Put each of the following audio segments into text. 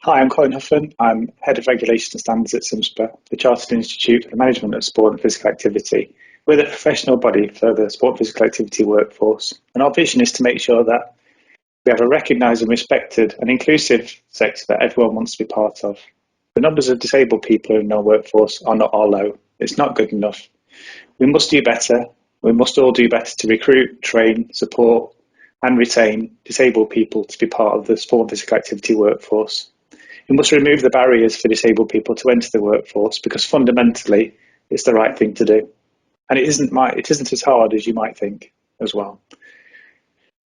Hi, I'm Colin Huffen. I'm Head of Regulation and Standards at CIMSPA, the Chartered Institute for the Management of Sport and Physical Activity. We're the professional body for the sport and physical activity workforce, and our vision is to make sure that we have a recognised and respected and inclusive sector that everyone wants to be part of. The numbers of disabled people in our workforce are low. It's not good enough. We must do better. We must all do better to recruit, train, support and retain disabled people to be part of the sport and physical activity workforce. We must remove the barriers for disabled people to enter the workforce because fundamentally it's the right thing to do. And it isn't as hard as you might think as well.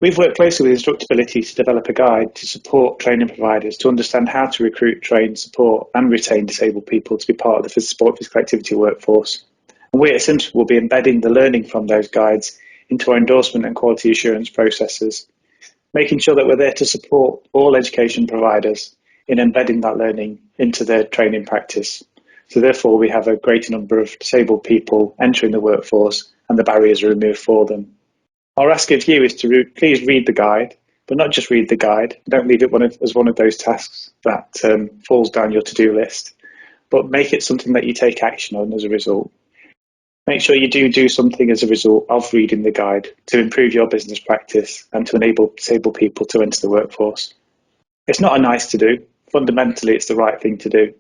We've worked closely with EmployAbility to develop a guide to support training providers to understand how to recruit, train, support and retain disabled people to be part of the sport and physical activity workforce. And we at CIMSPA will be embedding the learning from those guides into our endorsement and quality assurance processes, making sure that we're there to support all education providers in embedding that learning into their training practice. So therefore, we have a greater number of disabled people entering the workforce and the barriers are removed for them. Our ask of you is to please read the guide, but not just read the guide. Don't leave it as one of those tasks that falls down your to-do list, but make it something that you take action on as a result. Make sure you do something as a result of reading the guide to improve your business practice and to enable disabled people to enter the workforce. It's not a nice to do. Fundamentally, it's the right thing to do.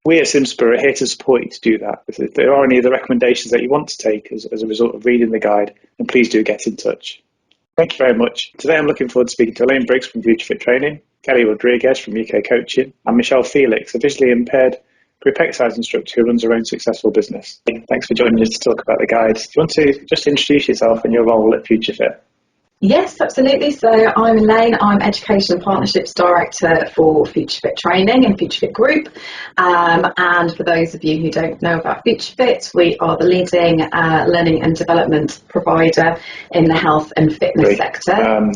We at CIMSPA are here to support you to do that. If there are any other recommendations that you want to take as a result of reading the guide, then please do get in touch. Thank you very much. Today I'm looking forward to speaking to Elaine Briggs from Future Fit Training, Kelly Rodriguez from UK Coaching, and Michelle Felix, a visually impaired group exercise instructor who runs her own successful business. Thanks for joining us to talk about the guide. Do you want to just introduce yourself and your role at Future Fit? Yes, absolutely. So I'm Elaine. I'm Education and Partnerships Director for Future Fit Training and Future Fit Group. And for those of you who don't know about Future Fit, we are the leading learning and development provider in the health and fitness sector.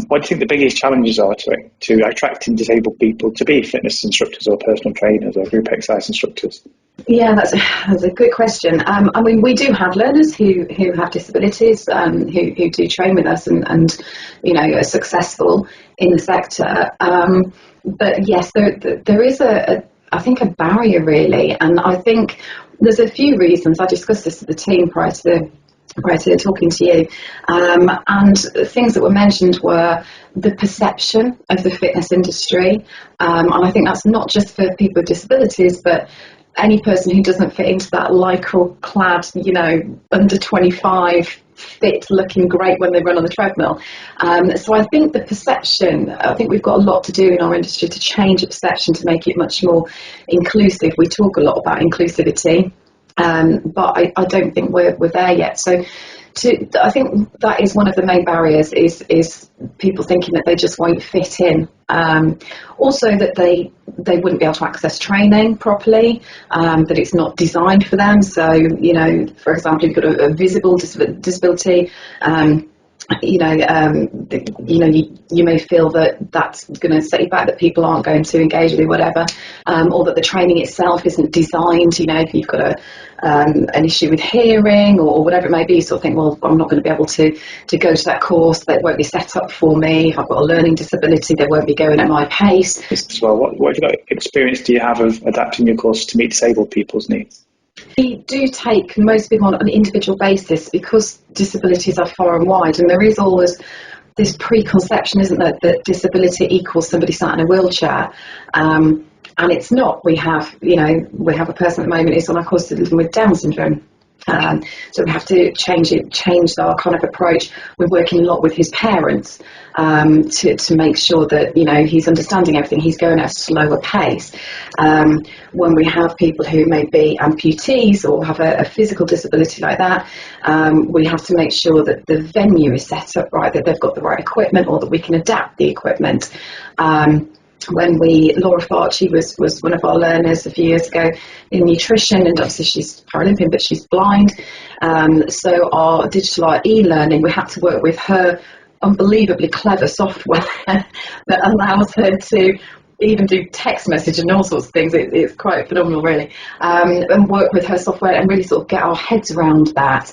What do you think the biggest challenges are to attracting disabled people to be fitness instructors or personal trainers or group exercise instructors? Yeah, that's a good question. I mean, we do have learners who have disabilities who do train with us and you know, are successful in the sector. But yes, there is I think a barrier really, and I think there's a few reasons. I discussed this with the team prior to talking to you, and things that were mentioned were the perception of the fitness industry, and I think that's not just for people with disabilities, but any person who doesn't fit into that lycra clad, you know, under 25 fit looking great when they run on the treadmill. So I think the perception, I think we've got a lot to do in our industry to change the perception to make it much more inclusive. We talk a lot about inclusivity, but I don't think we're there yet. So I think that is one of the main barriers is people thinking that they just won't fit in. Also that they wouldn't be able to access training properly, that it's not designed for them. So, you know, for example, you've got a visible disability, you may feel that that's going to set you back, that people aren't going to engage with you, whatever, or that the training itself isn't designed. You know, if you've got an issue with hearing or whatever it may be, you sort of think, well, I'm not going to be able to go to that course. That won't be set up for me. If I've got a learning disability, they won't be going at my pace. As well, what experience do you have of adapting your course to meet disabled people's needs? We do take most people on an individual basis because disabilities are far and wide, and there is always this preconception, isn't there, that disability equals somebody sat in a wheelchair, and it's not. We have a person at the moment who's on our course living with Down syndrome. So we have to change our kind of approach. We're working a lot with his parents to make sure that, you know, he's understanding everything. He's going at a slower pace. When we have people who may be amputees or have a physical disability like that, we have to make sure that the venue is set up right, that they've got the right equipment, or that we can adapt the equipment. Laura Farchi was one of our learners a few years ago in nutrition, and obviously she's Paralympian, but she's blind. So our digital e-learning, we had to work with her unbelievably clever software that allows her to even do text message and all sorts of things. It's quite phenomenal, really. And work with her software and really sort of get our heads around that.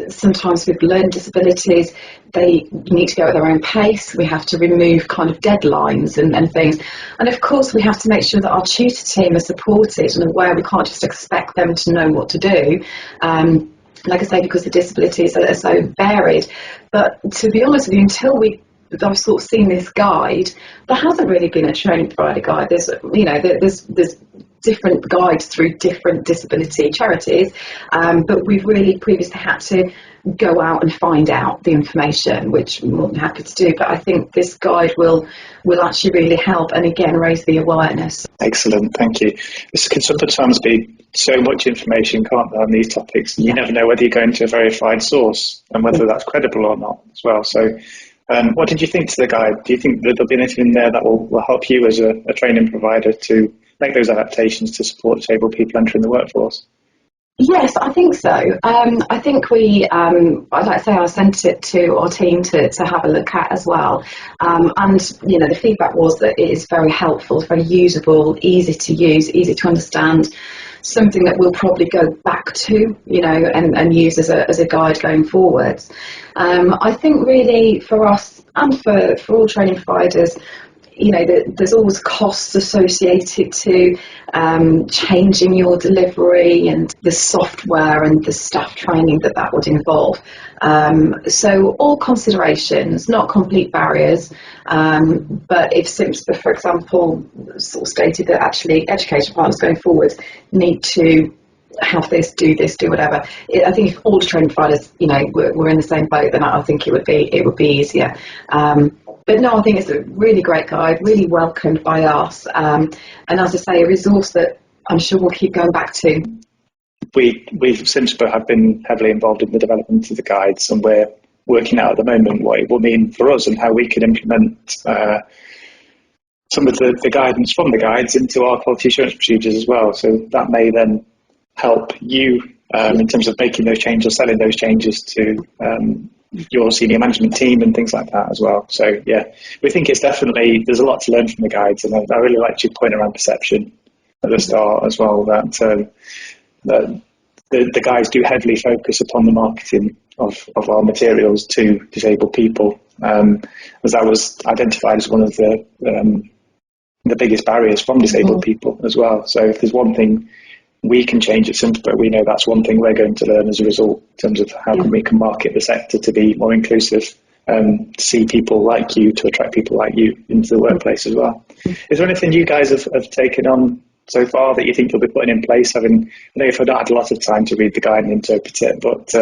Sometimes with learning disabilities, they need to go at their own pace. We have to remove kind of deadlines and things. And of course, we have to make sure that our tutor team are supported and aware. We can't just expect them to know what to do. Like I say, because the disabilities are so varied. But to be honest with you, until I've sort of seen this guide, there hasn't really been a training provider guide. There's different guides through different disability charities, but we've really previously had to go out and find out the information, which I'm more than happy to do. But I think this guide will actually really help and again raise the awareness. Excellent, thank you. This can sometimes be so much information, can't there, on these topics? You never know whether you're going to a verified source and whether that's credible or not as well. So what did you think to the guide? Do you think that there'll be anything in there that will help you as a training provider to make those adaptations to support disabled people entering the workforce? Yes, I think so. I think I'd like to say I sent it to our team to have a look at as well. And, the feedback was that it is very helpful, very usable, easy to use, easy to understand, something that we'll probably go back to, and use as a guide going forwards. I think really for us and for all training providers, there's always costs associated to changing your delivery and the software and the staff training that would involve. So all considerations, not complete barriers, but if CIMSPA, for example, sort of stated that actually education partners going forward need to have this, do whatever. I think if all training providers, were in the same boat, then I think it would be easier. But no, I think it's a really great guide, really welcomed by us. And as I say, a resource that I'm sure we'll keep going back to. We CIMSPA have been heavily involved in the development of the guides, and we're working out at the moment what it will mean for us and how we can implement some of the guidance from the guides into our quality assurance procedures as well. So that may then help you in terms of making those changes or selling those changes to your senior management team and things like that as well. So yeah, we think it's definitely, there's a lot to learn from the guides, and I really liked your point around perception at the start as well, that the guides do heavily focus upon the marketing of our materials to disabled people, as that was identified as one of the biggest barriers from disabled people as well. So if there's one thing we can change at CIMSPA, we know that's one thing we're going to learn as a result in terms of how we can market the sector to be more inclusive, to see people like you, to attract people like you into the workplace as well. Is there anything you guys have taken on so far that you think you'll be putting in place? I know you've not had a lot of time to read the guide and interpret it, but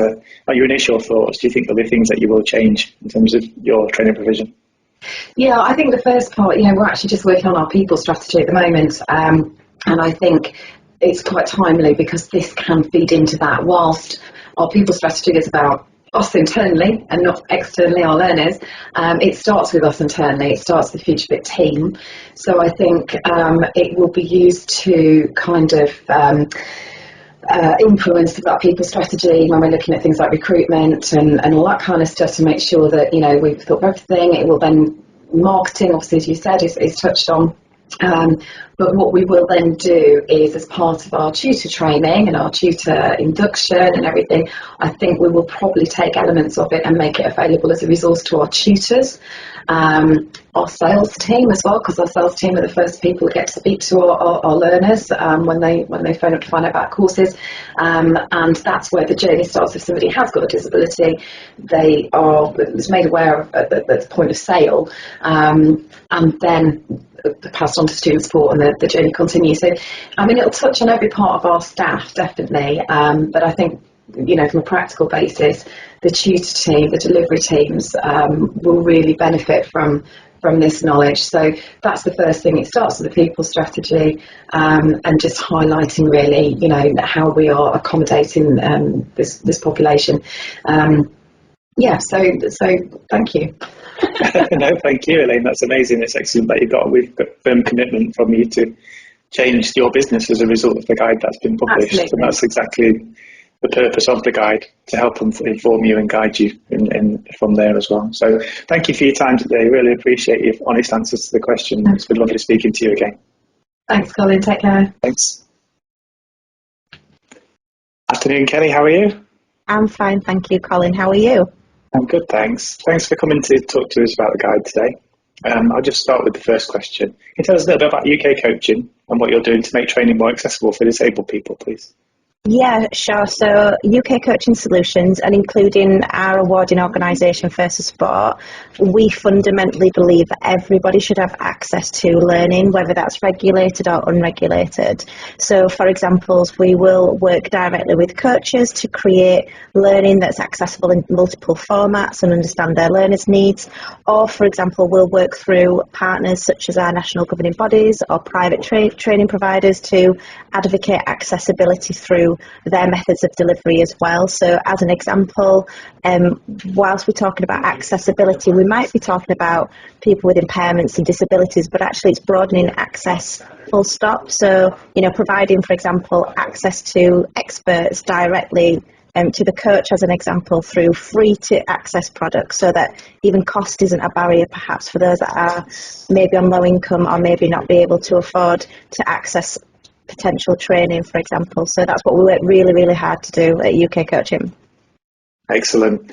are your initial thoughts, do you think there'll be things that you will change in terms of your training provision? Yeah, I think the first part, we're actually just working on our people strategy at the moment, and I think it's quite timely because this can feed into that. Whilst our people strategy is about us internally and not externally, our learners, it starts with us internally. It starts with the FutureFit team. So I think it will be used to kind of influence that people strategy when we're looking at things like recruitment and all that kind of stuff, to make sure that we've thought of everything. It will then, marketing, obviously, as you said, is touched on. But what we will then do is, as part of our tutor training and our tutor induction and everything, I think we will probably take elements of it and make it available as a resource to our tutors, our sales team as well, because our sales team are the first people that get to speak to our learners when they phone up to find out about courses, and that's where the journey starts. If somebody has got a disability, it's made aware of at the point of sale, and then passed on to student support, and the journey continues. So, it'll touch on every part of our staff, definitely, but I think, from a practical basis, the tutor team, the delivery teams will really benefit from this knowledge. So that's the first thing. It starts with the people strategy, and just highlighting really, how we are accommodating this population. So thank you. No, thank you, Elaine. That's amazing. It's excellent that we've got firm commitment from you to change your business as a result of the guide that's been published. Absolutely. And that's exactly the purpose of the guide to help inform you and guide you from there as well. So thank you for your time today. Really appreciate your honest answers to the question. It's been lovely speaking to you again. Thanks, Colin. Take care. Thanks. Afternoon, Kelly. How are you? I'm fine, thank you, Colin. How are you? I'm good, thanks. Thanks for coming to talk to us about the guide today. I'll just start with the first question. Can you tell us a little bit about UK coaching and what you're doing to make training more accessible for disabled people, please? Yeah, sure. So UK Coaching Solutions, and including our awarding organisation First Sport, we fundamentally believe that everybody should have access to learning, whether that's regulated or unregulated. So, for example, we will work directly with coaches to create learning that's accessible in multiple formats and understand their learners' needs. Or, for example, we'll work through partners such as our national governing bodies or private training providers to advocate accessibility through their methods of delivery as well. So as an example, whilst we're talking about accessibility, we might be talking about people with impairments and disabilities, but actually it's broadening access full stop. So, providing, for example, access to experts directly to the coach, as an example, through free to access products, so that even cost isn't a barrier perhaps for those that are maybe on low income or maybe not be able to afford to access potential training, for example. So that's what we work really, really hard to do at UK Coaching. Excellent.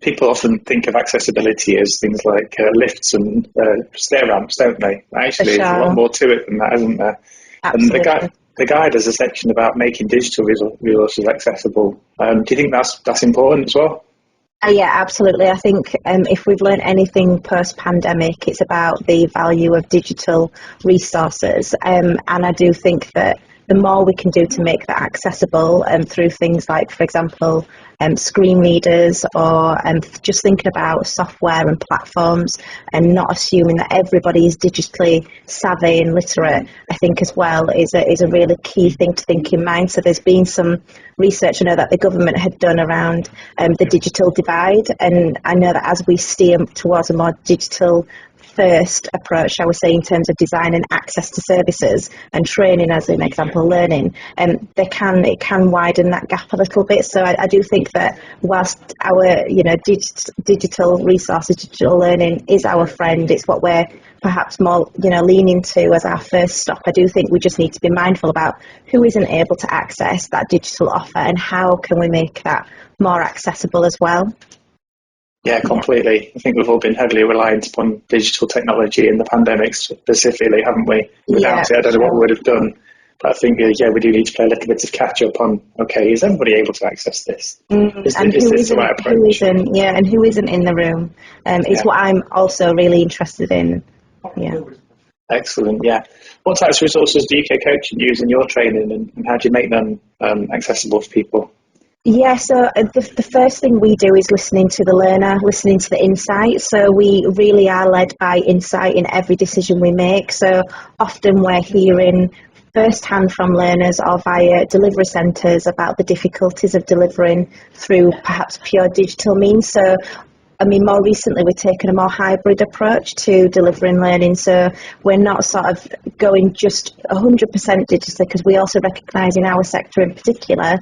People often think of accessibility as things like lifts and stair ramps, don't they? Actually, there's a lot more to it than that, isn't there? Absolutely. And the guide has a section about making digital resources accessible. Do you think that's important as well? Yeah, absolutely. I think if we've learned anything post-pandemic, it's about the value of digital resources. And I do think that the more we can do to make that accessible through things like, for example, screen readers or just thinking about software and platforms and not assuming that everybody is digitally savvy and literate, I think as well is a really key thing to think in mind. So there's been some research I know that the government had done around the digital divide, and I know that as we steer towards a more digital first approach, I would say, in terms of design and access to services and training, as an example, learning, it can widen that gap a little bit. So I do think that whilst our digital resources, digital learning is our friend, it's what we're perhaps more leaning to as our first stop. I do think we just need to be mindful about who isn't able to access that digital offer and how can we make that more accessible as well. Yeah, completely. I think we've all been heavily reliant upon digital technology in the pandemic specifically, haven't we? Without it, I don't know what we would have done. But I think, we do need to play a little bit of catch up on, okay, is everybody able to access this? Is this the right approach? And who isn't in the room is what I'm also really interested in. Yeah. Excellent, yeah. What types of resources do UK Coaching use in your training, and how do you make them accessible for people? Yeah, so the first thing we do is listening to the learner, listening to the insight. So we really are led by insight in every decision we make. So often we're hearing first-hand from learners or via delivery centres about the difficulties of delivering through perhaps pure digital means. So more recently we've taken a more hybrid approach to delivering learning, so we're not sort of going just 100% digitally, because we also recognise in our sector in particular,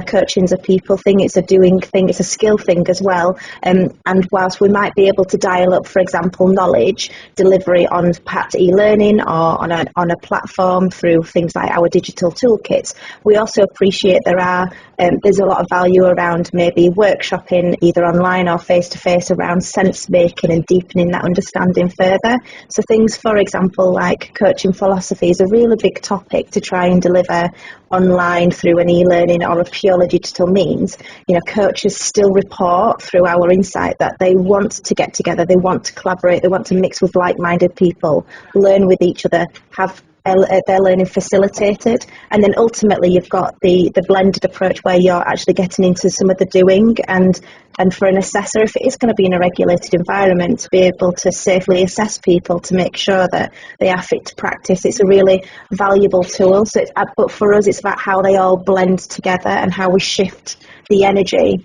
coaching's a people thing, it's a doing thing, it's a skill thing as well, and whilst we might be able to dial up, for example, knowledge delivery on perhaps e-learning or on a platform through things like our digital toolkits, we also appreciate there's a lot of value around maybe workshopping either online or face-to-face around sense making and deepening that understanding further. So things, for example, like coaching philosophy is a really big topic to try and deliver online through an e-learning or a purely digital means. Coaches still report through our insight that they want to get together, they want to collaborate, they want to mix with like-minded people, learn with each other, have their learning facilitated, and then ultimately you've got the blended approach where you're actually getting into some of the doing, and for an assessor, if it is going to be in a regulated environment, to be able to safely assess people to make sure that they are fit to practice. It's a really valuable tool. So but for us it's about how they all blend together and how we shift the energy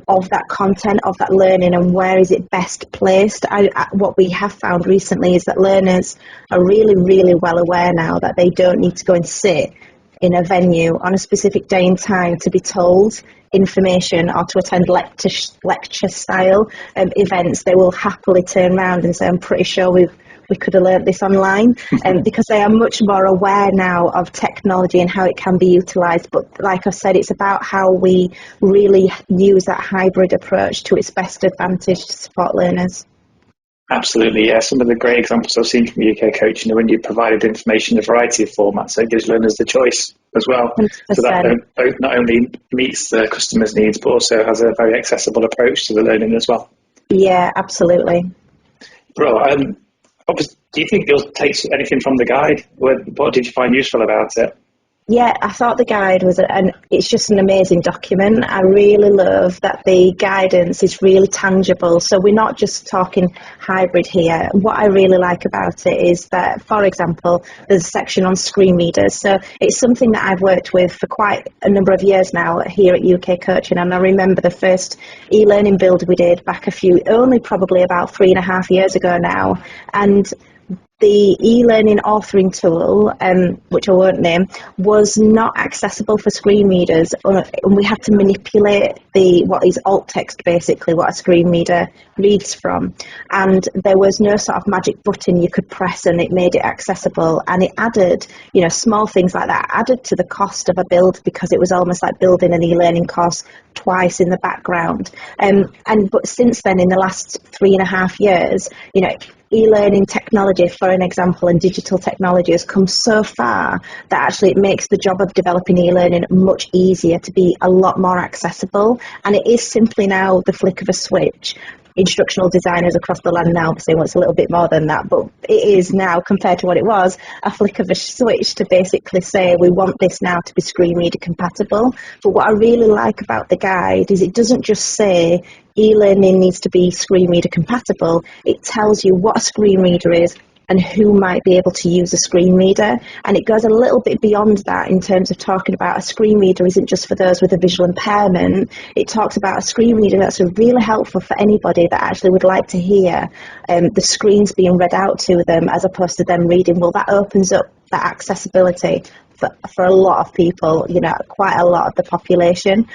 of that content, of that learning, and where is it best placed. What we have found recently is that learners are really, really well aware now that they don't need to go and sit in a venue on a specific day and time to be told information or to attend lecture style events, they will happily turn around and say, I'm pretty sure we could have learnt this online, because they are much more aware now of technology and how it can be utilised. But like I said, it's about how we really use that hybrid approach to its best advantage to support learners. Absolutely, yeah. Some of the great examples I've seen from UK coaching are when you provided information in a variety of formats, so it gives learners the choice as well. 100%. So that both not only meets the customer's needs, but also has a very accessible approach to the learning as well. Yeah, absolutely. Bro, do you think you'll take anything from the guide? What did you find useful about it? Yeah, I thought the guide was, it's just an amazing document. I really love that the guidance is really tangible. So we're not just talking hybrid here. What I really like about it is that, for example, there's a section on screen readers. So it's something that I've worked with for quite a number of years now here at UK Coaching. And I remember the first e-learning build we did back only probably about 3.5 years ago now. And the e-learning authoring tool, which I won't name, was not accessible for screen readers, and we had to manipulate what is alt text, basically what a screen reader reads from, and there was no sort of magic button you could press and it made it accessible, and it added, small things like that added to the cost of a build, because it was almost like building an e-learning course twice in the background. But since then, in the last 3.5 years, e-learning technology, for an example, and digital technology has come so far that actually it makes the job of developing e-learning much easier, to be a lot more accessible. And it is simply now the flick of a switch. Instructional designers across the land now say, well, it's a little bit more than that, but it is now, compared to what it was, a flick of a switch to basically say we want this now to be screen reader compatible. But what I really like about the guide is it doesn't just say e-learning needs to be screen reader compatible. It tells you what a screen reader is and who might be able to use a screen reader. And it goes a little bit beyond that in terms of talking about a screen reader isn't just for those with a visual impairment. It talks about a screen reader that's really helpful for anybody that actually would like to hear the screens being read out to them as opposed to them reading. Well, that opens up that accessibility for a lot of people, quite a lot of the population.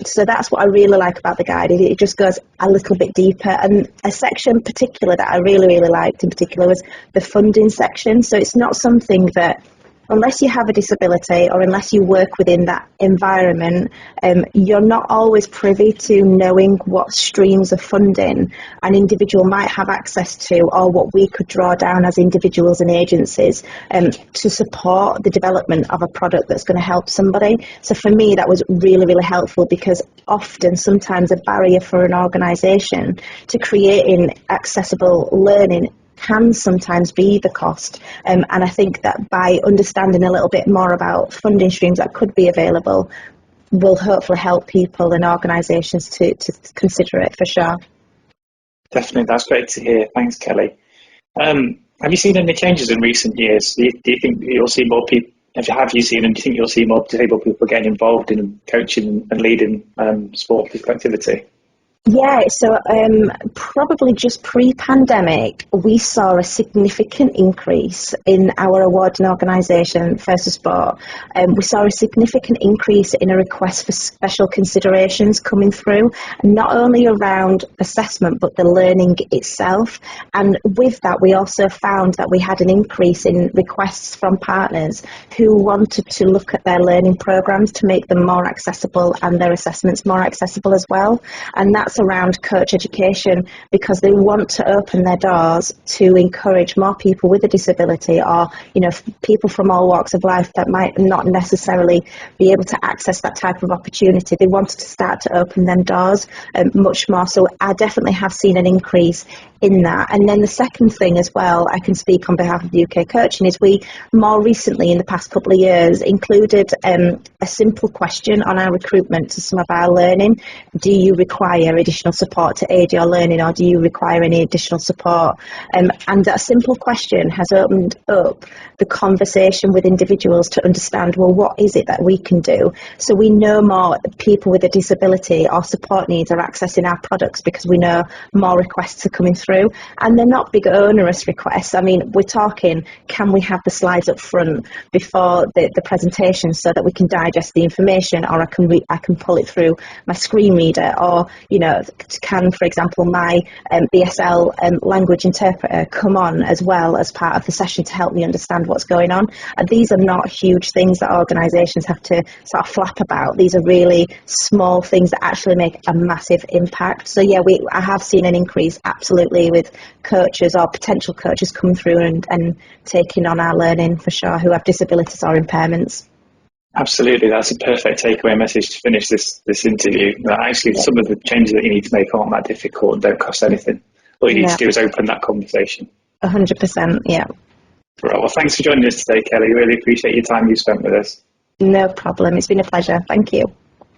So that's what I really like about the guide. It just goes a little bit deeper. And a section particular that I really, really liked in particular was the funding section. So it's not something that, unless you have a disability or unless you work within that environment, you're not always privy to knowing what streams of funding an individual might have access to, or what we could draw down as individuals and agencies to support the development of a product that's going to help somebody. So for me, that was really, really helpful, because often, sometimes a barrier for an organisation to creating accessible learning can sometimes be the cost. And I think that by understanding a little bit more about funding streams that could be available will hopefully help people and organisations to consider it, for sure. Definitely, that's great to hear. Thanks, Kelly. Have you seen any changes in recent years? Do you think you'll see more people? Have you seen, and do you think you'll see more disabled people getting involved in coaching and leading sport physical activity? Yeah, so probably just pre-pandemic, we saw a significant increase in our awarding organisation, First Sport. We saw a significant increase in a request for special considerations coming through, not only around assessment, but the learning itself. And with that, we also found that we had an increase in requests from partners who wanted to look at their learning programmes to make them more accessible and their assessments more accessible as well. And that's around coach education, because they want to open their doors to encourage more people with a disability, or people from all walks of life that might not necessarily be able to access that type of opportunity. They wanted to start to open them doors much more. So I definitely have seen an increase in that. And then the second thing as well, I can speak on behalf of UK Coaching, is we more recently in the past couple of years included a simple question on our recruitment to some of our learning. Do you require additional support to aid your learning, or do you require any additional support? And that simple question has opened up the conversation with individuals to understand, well, what is it that we can do? So we know more people with a disability or support needs are accessing our products because we know more requests are coming through, and they're not big onerous requests. I mean, we're talking, can we have the slides up front before the presentation so that we can digest the information, or I can pull it through my screen reader, or can, for example, my BSL language interpreter come on as well as part of the session to help me understand what's going on. And these are not huge things that organisations have to sort of flap about. These are really small things that actually make a massive impact. So yeah, I have seen an increase absolutely with coaches or potential coaches coming through and taking on our learning for sure, who have disabilities or impairments. Absolutely, that's a perfect takeaway message to finish this interview. Actually, some of the changes that you need to make aren't that difficult and don't cost anything. All you need to do is open that conversation. 100%, yeah. Right, well, thanks for joining us today, Kelly. Really appreciate your time you spent with us. No problem. It's been a pleasure. Thank you.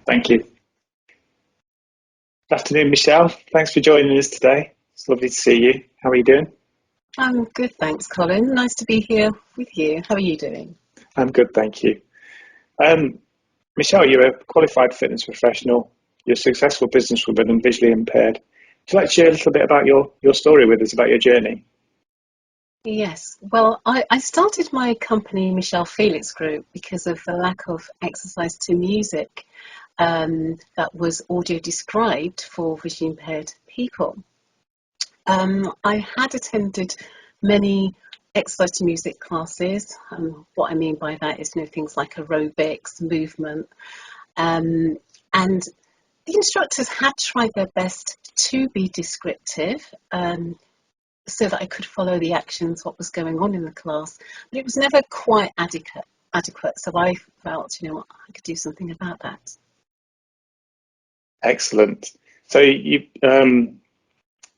Thank you. Good afternoon, Michelle. Thanks for joining us today. It's lovely to see you. How are you doing? I'm good, thanks, Colin. Nice to be here with you. How are you doing? I'm good, thank you. Michelle, you're a qualified fitness professional. You're a successful businesswoman and visually impaired. Would you like to share a little bit about your story with us, about your journey? Yes. Well, I started my company, Michelle Felix Group, because of the lack of exercise to music that was audio described for visually impaired people. I had attended many exercise to music classes. What I mean by that is, things like aerobics, movement, and the instructors had tried their best to be descriptive, so that I could follow the actions, what was going on in the class, but it was never quite adequate. So I felt, I could do something about that. Excellent. So you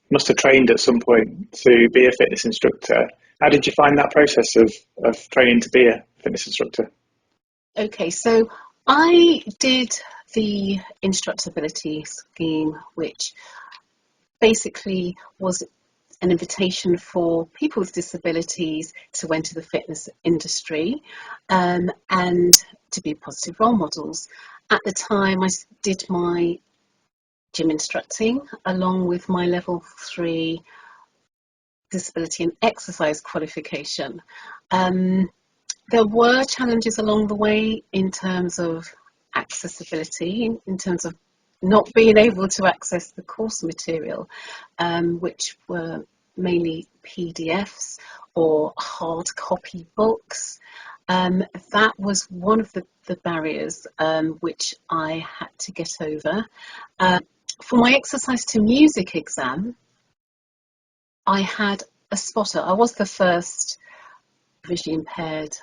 must have trained at some point to be a fitness instructor. How did you find that process of training to be a fitness instructor? Okay, so I did the instructability scheme, which basically was an invitation for people with disabilities to enter the fitness industry and to be positive role models. At the time, I did my gym instructing along with my level 3 disability and exercise qualification. There were challenges along the way in terms of accessibility, in terms of not being able to access the course material, which were mainly PDFs or hard copy books. That was one of the barriers which I had to get over. For my exercise to music exam, I had a spotter. I was the first visually impaired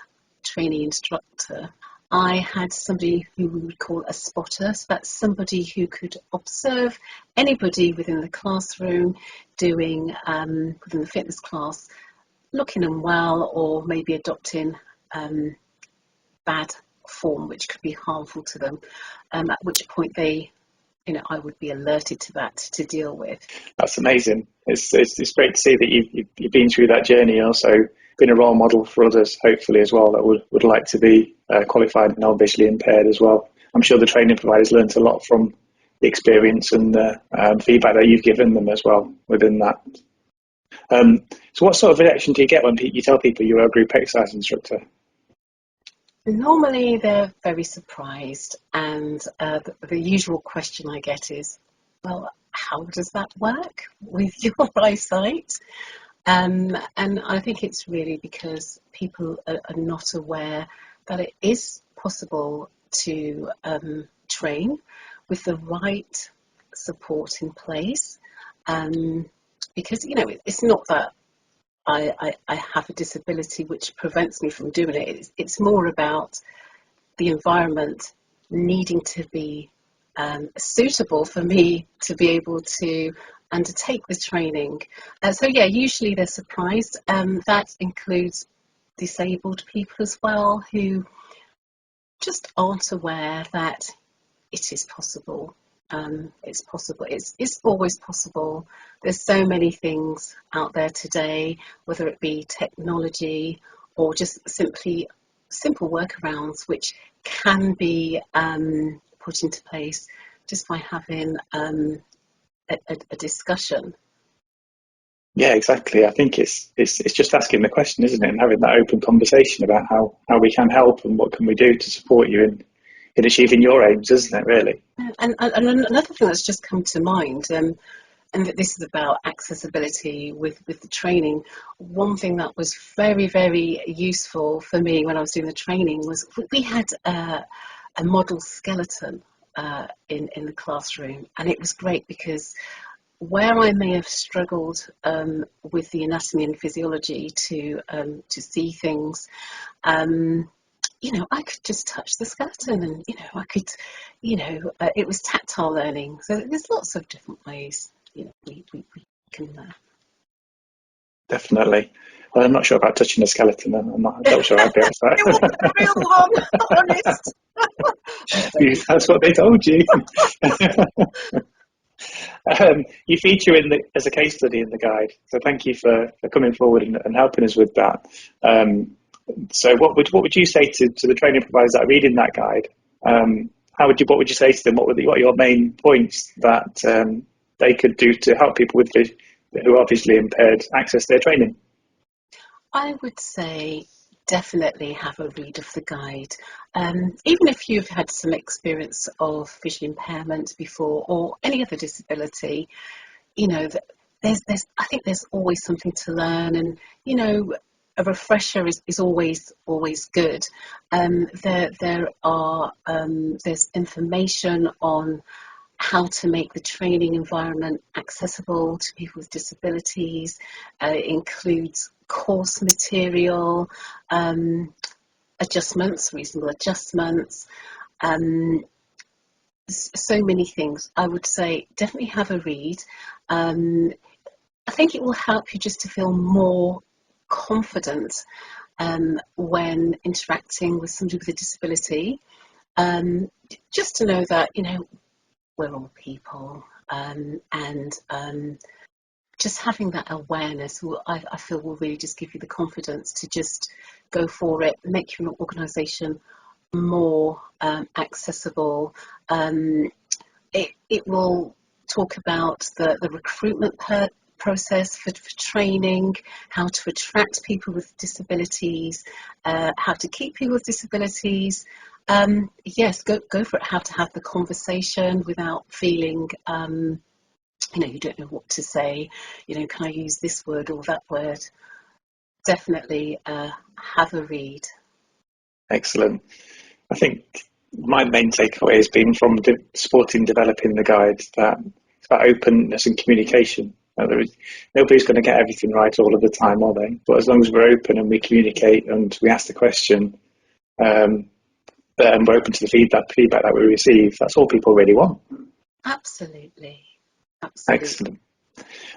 trainee instructor. I had somebody who we would call a spotter, so that's somebody who could observe anybody within the classroom doing, within the fitness class, looking unwell or maybe adopting bad form which could be harmful to them, at which point I would be alerted to that to deal with. That's amazing. It's great to see that you've been through that journey, also been a role model for others, hopefully, as well, that would like to be qualified and now visually impaired as well. I'm sure the training providers learnt a lot from the experience and the feedback that you've given them as well within that. So what sort of reaction do you get when you tell people you're a group exercise instructor? Normally they're very surprised, and the usual question I get is, well, how does that work with your eyesight? And I think it's really because people are not aware that it is possible to train with the right support in place, because it's not that I have a disability which prevents me from doing it. It's more about the environment needing to be suitable for me to be able to undertake the training. So yeah, usually they're surprised. That includes disabled people as well, who just aren't aware that it is possible. It's possible. It's always possible. There's so many things out there today, whether it be technology or just simple workarounds, which can be put into place just by having a discussion. Yeah, exactly. I think it's just asking the question, isn't it, and having that open conversation about how we can help and what can we do to support you in achieving your aims, isn't it, really? And another thing that's just come to mind, and that this is about accessibility with the training. One thing that was very, very useful for me when I was doing the training was we had a model skeleton in the classroom, and it was great because where I may have struggled with the anatomy and physiology to see things, I could just touch the skeleton, and I could, it was tactile learning. So there's lots of different ways, we can. Definitely. Well, I'm not sure about touching a skeleton. I'm not sure I'd be able to. It wasn't a real one, honest. That's what they told you. You feature as a case study in the guide, so thank you for coming forward and helping us with that. So what would you say to the training providers that are reading that guide? What would you say to them? What are your main points that they could do to help people who are visually impaired access their training? I would say definitely have a read of the guide. Even if you've had some experience of visual impairment before or any other disability, I think there's always something to learn, and a refresher is always good. There's information on how to make the training environment accessible to people with disabilities. It includes course material, reasonable adjustments, so many things. I would say definitely have a read. I think it will help you just to feel more confident when interacting with somebody with a disability. Just to know that, we're all people, and just having that awareness, I feel, will really just give you the confidence to just go for it, make your organisation more accessible. It will talk about the recruitment process for training, how to attract people with disabilities, how to keep people with disabilities. Yes, go for it. How to have the conversation without feeling, you don't know what to say. Can I use this word or that word? Definitely have a read. Excellent. I think my main takeaway has been from supporting developing the guide that it's about openness and communication. Nobody's going to get everything right all of the time, are they? But as long as we're open and we communicate and we ask the question, and we're open to the feedback that we receive, that's all people really want. Absolutely. Excellent.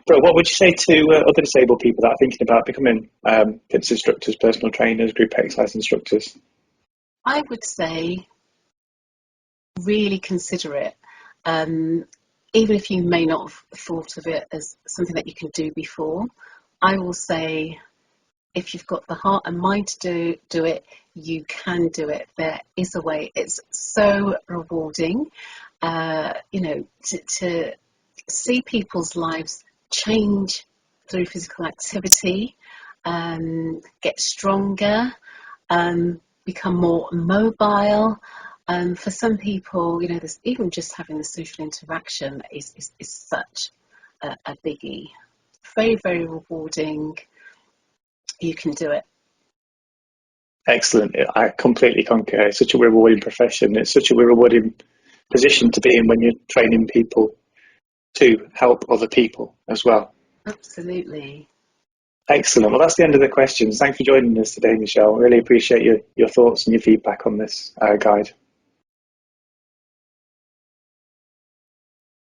Bro, what would you say to other disabled people that are thinking about becoming fitness instructors, personal trainers, group exercise instructors? I would say really consider it. Even if you may not have thought of it as something that you can do before, I will say if you've got the heart and mind to do it, you can do it. There is a way. It's so rewarding, to see people's lives change through physical activity, get stronger, become more mobile. For some people, there's even just having the social interaction is such a biggie. Very, very rewarding. You can do it. Excellent. I completely concur. It's such a rewarding profession. It's such a rewarding position to be in when you're training people to help other people as well. Absolutely. Excellent. Well, that's the end of the questions. Thanks for joining us today, Michelle. Really appreciate your thoughts and your feedback on this guide.